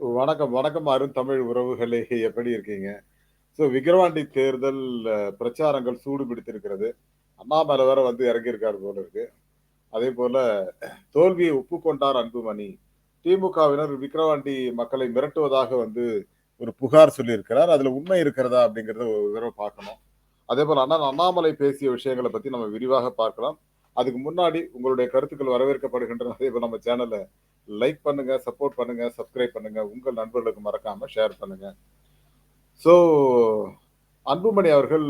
வணக்கம், வணக்கம் அருந்தமிழ் உறவுகளே! எப்படி இருக்கீங்க? விக்கிரவாண்டி தேர்தல் பிரச்சாரங்கள் சூடு பிடித்திருக்கிறது. அண்ணாமலை வேற வந்து இறங்கியிருக்கார் போல இருக்கு. அதேபோல தோல்வியை ஒப்புக்கொண்டார் அன்புமணி. திமுகவினர் விக்கிரவாண்டி மக்களை மிரட்டுவதாக வந்து ஒரு புகார் சொல்லியிருக்கிறார். அதுல உண்மை இருக்கிறதா? அப்படிங்கிறத ஒரு தடவ பார்க்கணும். அதேபோல அண்ணன் அண்ணாமலை பேசிய விஷயங்கள பத்தி நம்ம விரிவாக பார்க்கலாம். அதுக்கு முன்னாடி உங்களுடைய கருத்துக்கள் வரவேற்கப்படுகின்றன. அதேபோல நம்ம சேனல லைக் பண்ணுங்க, சப்போர்ட் பண்ணுங்க, சப்ஸ்கிரைப் பண்ணுங்க. உங்கள் நண்பர்களுக்கு மறக்காம ஷேர் பண்ணுங்க. ஸோ அன்புமணி அவர்கள்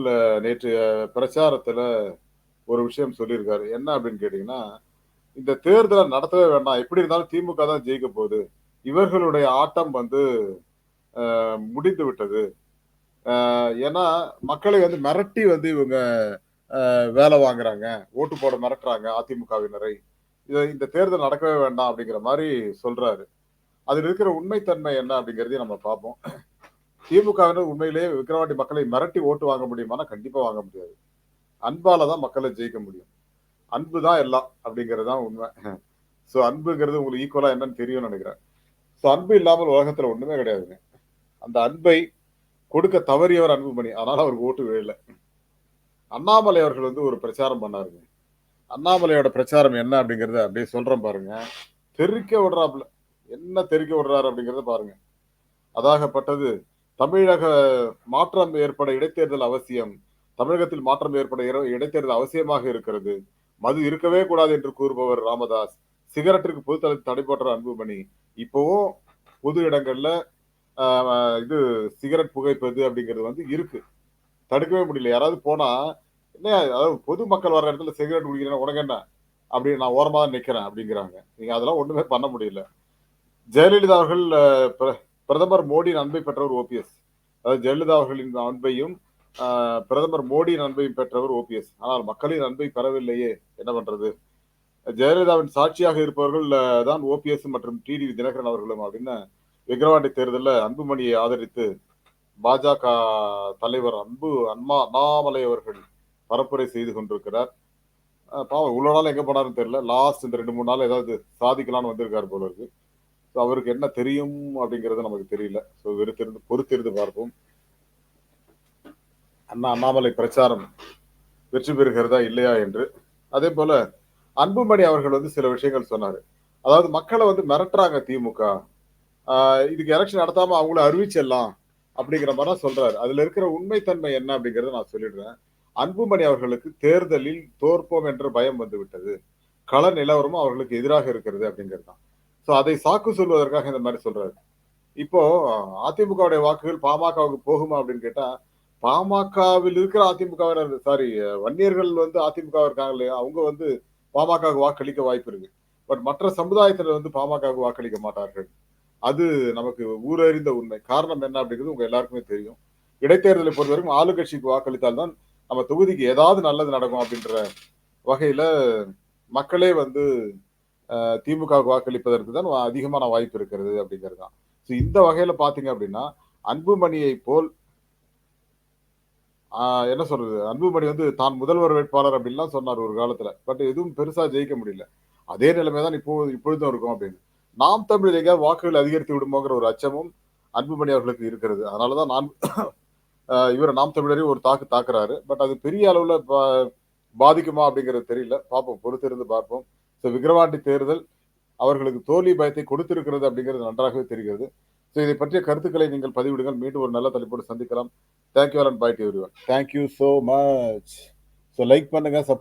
நேற்றைய பிரச்சாரத்துல ஒரு விஷயம் சொல்லியிருக்காரு. என்ன அப்படின்னு கேட்டீங்கன்னா, இந்த தேர்தல நடத்தவே வேண்டாம். எப்படி இருந்தாலும் திமுக தான் ஜெயிக்க போகுது. இவர்களுடைய ஆட்டம் வந்து முடிந்து விட்டது. ஏன்னா மக்களை வந்து மிரட்டி வந்து இவங்க வேலை வாங்குறாங்க. ஓட்டு போட மிரட்டுறாங்க அதிமுகவினரை. இந்த தேர்தல் நடக்கவே வேண்டாம் அப்படிங்கிற மாரி சொல்றாரு. அதில இருக்கிற உண்மை தன்மை என்ன அப்படிங்கிறதையும் நம்ம பார்ப்போம். திமுகவினர் உண்மையிலேயே விக்கிரவாண்டி மக்களை மிரட்டி ஓட்டு வாங்க முடியுமான்னா, கண்டிப்பா வாங்க முடியாது. அன்பால தான் மக்கள ஜெயிக்க முடியும். அன்பு தான் எல்லாம் அப்படிங்கிறது தான் உண்மை. அன்புங்கிறது உங்களுக்கு ஈக்குவலா என்னன்னு தெரியும்னு நெனைக்கிறேன். அன்பு இல்லாமல் உலகத்துல ஒண்ணுமே கிடையாதுங்க. அந்த அன்பை கொடுக்க தவறியவர் அன்புமணி. அதனால அவருக்கு ஓட்டு விழல. அண்ணாமலை அவர்கள் வந்து ஒரு பிரச்சாரம் பண்ணாருங்க. அண்ணாமலையோட பிரச்சாரம் என்ன அப்படிங்கிறத அப்படியே சொல்றேன் பாருங்க. தெறிக்க விடுறாப்புல. என்ன தெறிக்க விடுறாரு அப்படிங்கிறத பாருங்க. அதாகப்பட்டது தமிழக மாற்றம் ஏற்பட இடைத்தேர்தல் அவசியம். தமிழகத்தில் மாற்றம் ஏற்பட இடைத்தேர்தல் அவசியமாக இருக்கிறது. மது இருக்கவே கூடாது என்று கூறுபவர் ராமதாஸ். சிகரெட்டிற்கு பொதுத்தளத்தில் தடை போடுற அன்புமணி. இப்பவும் பொது இடங்கள்ல அ இது சிகரெட் புகைப்பது அப்படிங்கிறது வந்து இருக்கு. தடுக்கவே முடியல. யாராவது போனா, "என்ன அதாவது பொதுமக்கள் வர்ற இடத்துல சிகரெட் குடிக்கிறேன்னா உனக்கு என்ன? அப்படி நான் ஓரமா தான் நிக்கிறேன்" அப்படிங்கிறாங்க. நீங்க அதெல்லாம் ஒண்ணுமே பண்ண முடியல. ஜெயலலிதா அவர்கள் பிரதமர் மோடியின் அன்பை பெற்றவர் ஓபிஎஸ். அதாவது ஜெயலலிதா அவர்களின் அன்பையும், அ பிரதமர் மோடியின் அன்பையும் பெற்றவர் ஓபிஎஸ். ஆனால் மக்களின் அன்பை பெறவில்லையே! என்ன பண்றது? ஜெயலலிதாவின் சாட்சியாக இருப்பவர்கள் தான் ஓபிஎஸ் மற்றும் டிடிவி தினகரன் அவர்களும் அப்படின்னு விக்கிரவாண்டி தேர்தல்ல அன்புமணியை ஆதரித்து பாஜக தலைவர் அண்ணாமலை அவர்கள் பரப்புரை செய்து கொண்டிருக்கிறார். பாவம் இவ்வளோ நாள் எங்க போனாருன்னு தெரியல. லாஸ்ட் இந்த 2, 3 நாள் ஏதாவது சாதிக்கலாம்னு வந்திருக்காரு போல இருக்கு. அவருக்கு என்ன தெரியும் அப்படிங்கிறது நமக்கு தெரியல. பொறுத்திருந்து பார்ப்போம். அண்ணாமலை பிரச்சாரம் வெற்றி பெறுகிறதா இல்லையா என்று. அதேபோல அன்புமணி அவர்கள் வந்து சில விஷயங்கள் சொன்னாரு. அதாவது மக்கள வந்து மிரட்டுறாங்க திமுக. ஆ இதுக்கு எலக்ஷன் நடத்தாம அவங்கள அறிவிச்சிடலாம் அப்படிங்கிற மாரி தான் சொல்றாரு. அதுல இருக்கிற உண்மை தன்மை என்ன அப்படிங்கிறத நான் சொல்லிடுறேன். அன்புமணி அவர்களுக்கு தேர்தலில் தோற்போம் என்ற பயம் வந்து விட்டது. கள நிலவரமும் அவர்களுக்கு எதிராக இருக்கிறது அப்படிங்கிறது தான். அதை சாக்கு சொல்வதற்காக இந்த மாரி சொல்றாரு. இப்போ அதிமுகவுடைய வாக்குகள் பாமகவுக்கு போகுமா அப்படின்னு கேட்டா, பாமகவில் இருக்கிற அதிமுகவினர் சாரி வன்னியர்கள் வந்து அதிமுக இருக்காங்க இல்லையா? அவங்க வந்து பாமகவுக்கு வாக்களிக்க வாய்ப்பு இருக்கு. பட் மற்ற சமுதாயத்தினர் வந்து பாமகவுக்கு வாக்களிக்க மாட்டார்கள். அது நமக்கு ஊரறிந்த உண்மை. காரணம் என்ன அப்படிங்கிறது உங்க எல்லாருக்குமே தெரியும். இடைத்தேர்தலை பொறுத்தவரைக்கும் ஆளுங்கட்சிக்கு வாக்களித்தால் தான் நம்ம தொகுதிக்கு ஏதாவது நல்லது நடக்கும் அப்படின்ற வகையில மக்களே வந்து திமுகவுக்கு வாக்களிப்பதற்கு தான் அதிகமான வாய்ப்பு இருக்கிறது அப்படிங்கிறது தான். இந்த வகையில பார்த்தீங்க அப்படின்னா, அன்புமணியை போல் ஆ என்ன சொல்றது? அன்புமணி வந்து தான் முதல்வர் வேட்பாளர் அப்படின்லாம் சொன்னார் ஒரு காலத்துல. பட் எதுவும் பெருசா ஜெயிக்க முடியல. அதே நிலைமை தான் இப்பொழுதும் இருக்கும் அப்படின்னு. நாம் தமிழர் எங்கேயாவது வாக்குகள் அதிகரித்து விடுமோங்கிற ஒரு அச்சமும் அன்புமணி அவர்களுக்கு இருக்கிறது. அதனால தான் இவர நாம் தமிழரையும் ஒரு தாக்குறாரு. பட் அது பெரிய அளவுல பாதிக்குமா அப்படிங்கிறது தெரியல. பார்ப்போம். பொறுத்திருந்து பார்ப்போம். விக்கிரவாண்டி தேர்தல் அவர்களுக்கு தோல்வி பயத்தை கொடுத்திருக்கிறது அப்படிங்கிறது நன்றாகவே தெரிகிறது. இதை பற்றிய கருத்துக்களை நீங்கள் பதிவிடுங்கள். மீண்டும் ஒரு நல்ல தலைப்போடு சந்திக்கலாம். Thank you all and bye to everyone. Thank you so much. Like பண்ணுங்க.